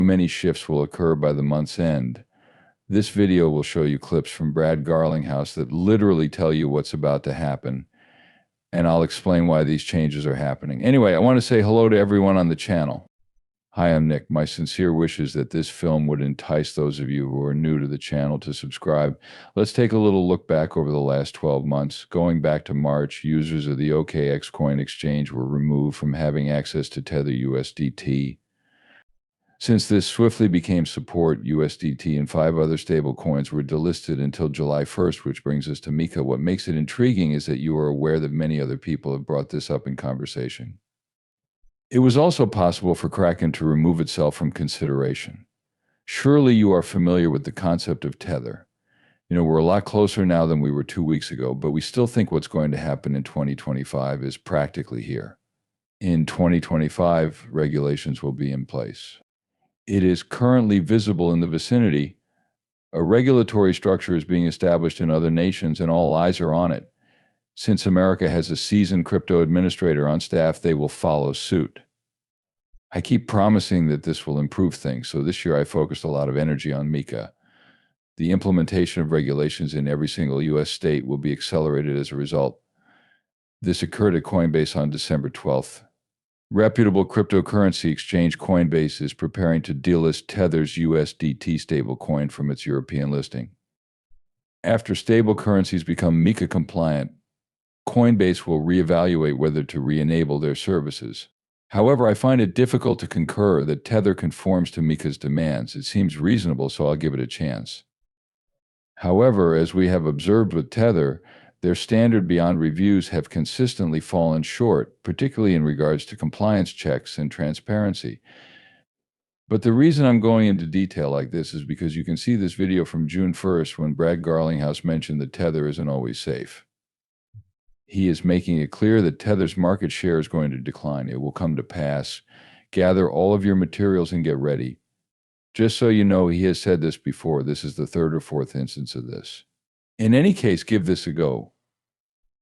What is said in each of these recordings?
Many shifts will occur by the month's end. This video will show you clips from Brad Garlinghouse that literally tell you what's about to happen, and I'll explain why these changes are happening. Anyway, I want to say hello to everyone on the channel. Hi, I'm Nick. My sincere wish is that this film would entice those of you who are new to the channel to subscribe. Let's take a little look back over the last 12 months. Going back to March, users of the OKX coin exchange were removed from having access to Tether USDT. Since this swiftly became support, USDT and 5 other stablecoins were delisted until July 1st, which brings us to Mika. What makes it intriguing is that you are aware that many other people have brought this up in conversation. It was also possible for Kraken to remove itself from consideration. Surely you are familiar with the concept of Tether. We're a lot closer now than we were 2 weeks ago, but we still think what's going to happen in 2025 is practically here. In 2025, regulations will be in place. It is currently visible in the vicinity. A regulatory structure is being established in other nations, and all eyes are on it. Since America has a seasoned crypto administrator on staff, they will follow suit. I keep promising that this will improve things, so this year I focused a lot of energy on Mika. The implementation of regulations in every single U.S. state will be accelerated as a result. This occurred at Coinbase on December 12th. Reputable cryptocurrency exchange Coinbase is preparing to delist Tether's USDT stablecoin from its European listing. After stable currencies become Mika compliant, Coinbase will reevaluate whether to re-enable their services. However, I find it difficult to concur that Tether conforms to Mika's demands. It seems reasonable, so I'll give it a chance. However, as we have observed with Tether, their standard beyond reviews have consistently fallen short, particularly in regards to compliance checks and transparency. But the reason I'm going into detail like this is because you can see this video from June 1st when Brad Garlinghouse mentioned that Tether isn't always safe. He is making it clear that Tether's market share is going to decline. It will come to pass. Gather all of your materials and get ready. Just so you know, he has said this before. This is the 3rd or 4th instance of this. In any case, give this a go.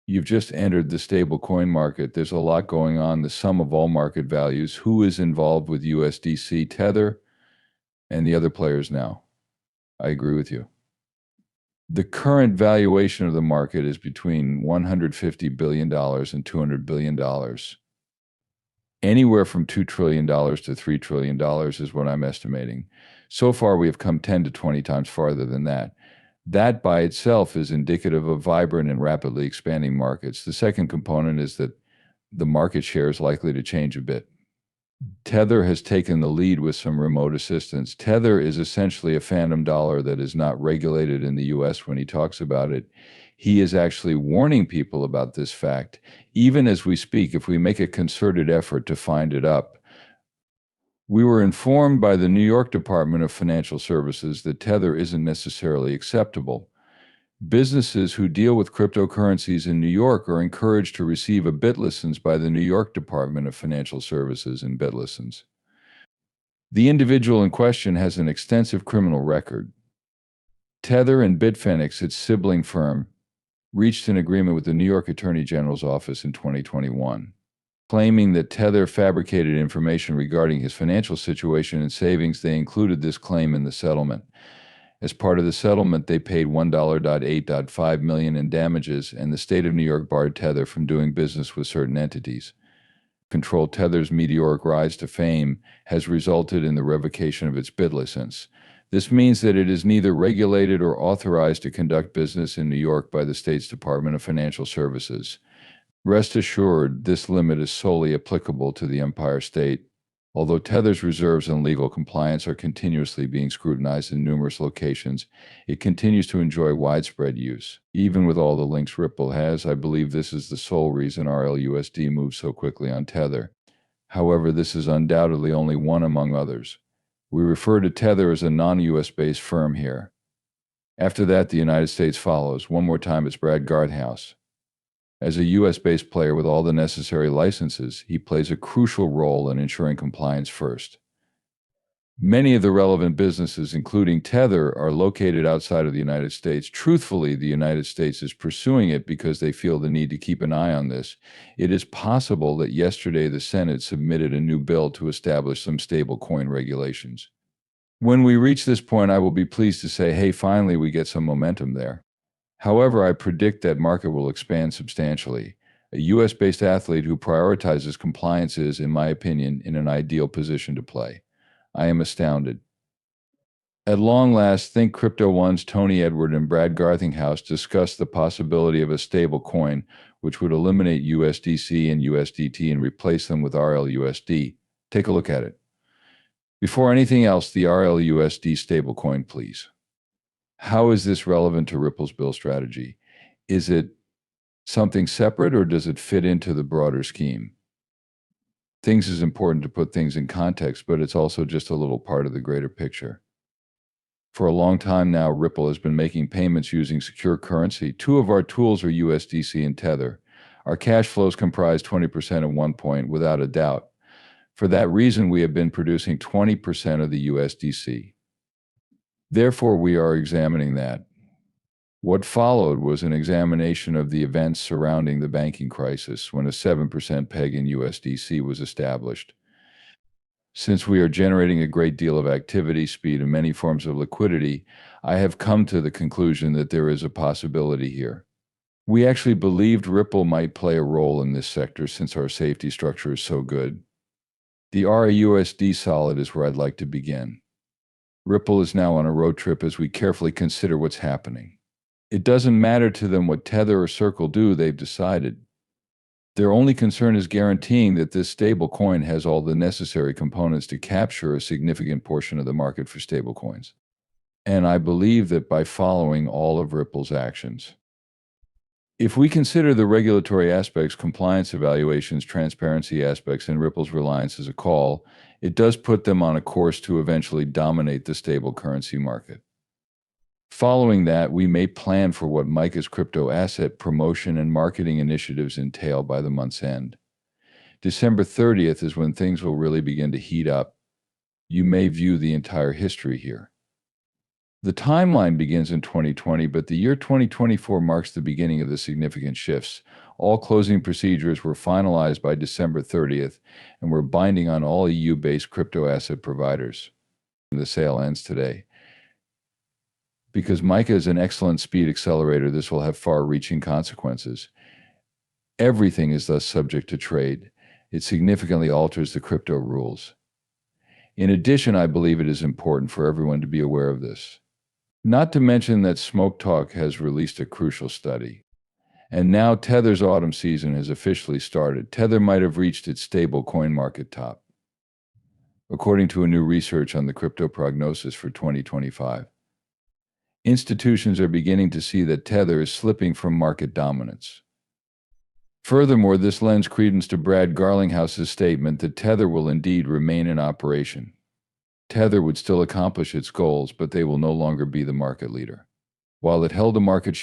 You've just entered the stablecoin market. There's a lot going on. The sum of all market values. Who is involved with USDC, Tether, and the other players now? I agree with you. The current valuation of the market is between $150 billion and $200 billion. Anywhere from $2 trillion to $3 trillion is what I'm estimating. So far, we have come 10 to 20 times farther than that. That by itself is indicative of vibrant and rapidly expanding markets. The second component is that the market share is likely to change a bit. Tether has taken the lead with some remote assistance. Tether is essentially a phantom dollar that is not regulated in the US. When he talks about it, he is actually warning people about this fact. Even as we speak, if we make a concerted effort to find it up, we were informed by the New York Department of Financial Services that Tether isn't necessarily acceptable. Businesses who deal with cryptocurrencies in New York are encouraged to receive a BitLicense by the New York Department of Financial Services and BitLicense. The individual in question has an extensive criminal record. Tether and Bitfinex, its sibling firm, reached an agreement with the New York Attorney General's office in 2021. Claiming that Tether fabricated information regarding his financial situation and savings. They included this claim in the settlement. As part of the settlement, they paid $1.8.5 million in damages, and the state of New York barred Tether from doing business with certain entities. Control Tether's meteoric rise to fame has resulted in the revocation of its BitLicense. This means that it is neither regulated or authorized to conduct business in New York by the state's Department of Financial Services. Rest assured, this limit is solely applicable to the Empire State. Although Tether's reserves and legal compliance are continuously being scrutinized in numerous locations, it continues to enjoy widespread use. Even with all the links Ripple has, I believe this is the sole reason RLUSD moves so quickly on Tether. However, this is undoubtedly only one among others. We refer to Tether as a non-US based firm here. After that, the United States follows. One more time, it's Brad Garlinghouse. As a US-based player with all the necessary licenses, he plays a crucial role in ensuring compliance first. Many of the relevant businesses, including Tether, are located outside of the United States. Truthfully, the United States is pursuing it because they feel the need to keep an eye on this. It is possible that yesterday the Senate submitted a new bill to establish some stablecoin regulations. When we reach this point, I will be pleased to say, hey, finally we get some momentum there. However, I predict that market will expand substantially. A US-based athlete who prioritizes compliance is, in my opinion, in an ideal position to play. I am astounded. At long last, Think Crypto One's Tony Edward and Brad Garlinghouse discussed the possibility of a stable coin which would eliminate USDC and USDT and replace them with RLUSD. Take a look at it. Before anything else, the RLUSD stablecoin, please. How is this relevant to Ripple's bill strategy? Is it something separate or does it fit into the broader scheme? Things is important to put things in context, but it's also just a little part of the greater picture. For a long time now, Ripple has been making payments using secure currency. Two of our tools are USDC and Tether. Our cash flows comprise 20% at one point, without a doubt. For that reason, we have been producing 20% of the USDC. Therefore, we are examining that. What followed was an examination of the events surrounding the banking crisis when a 7% peg in USDC was established. Since we are generating a great deal of activity, speed, and many forms of liquidity, I have come to the conclusion that there is a possibility here. We actually believed Ripple might play a role in this sector since our safety structure is so good. The RAUSD solid is where I'd like to begin. Ripple is now on a road trip as we carefully consider what's happening. It doesn't matter to them what Tether or Circle do, they've decided. Their only concern is guaranteeing that this stable coin has all the necessary components to capture a significant portion of the market for stablecoins. And I believe that by following all of Ripple's actions. If we consider the regulatory aspects, compliance evaluations, transparency aspects, and Ripple's reliance as a call, it does put them on a course to eventually dominate the stable currency market. Following that, we may plan for what Micah's crypto asset promotion and marketing initiatives entail by the month's end. December 30th is when things will really begin to heat up. You may view the entire history here. The timeline begins in 2020, but the year 2024 marks the beginning of the significant shifts. All closing procedures were finalized by December 30th and were binding on all EU-based crypto asset providers. The sale ends today. Because Mica is an excellent speed accelerator, this will have far-reaching consequences. Everything is thus subject to trade. It significantly alters the crypto rules. In addition, I believe it is important for everyone to be aware of this. Not to mention that Smoke Talk has released a crucial study. And now Tether's autumn season has officially started. Tether might have reached its stable coin market top, according to a new research on the crypto prognosis for 2025. Institutions are beginning to see that Tether is slipping from market dominance. Furthermore, this lends credence to Brad Garlinghouse's statement that Tether will indeed remain in operation. Tether would still accomplish its goals, but they will no longer be the market leader. While it held a market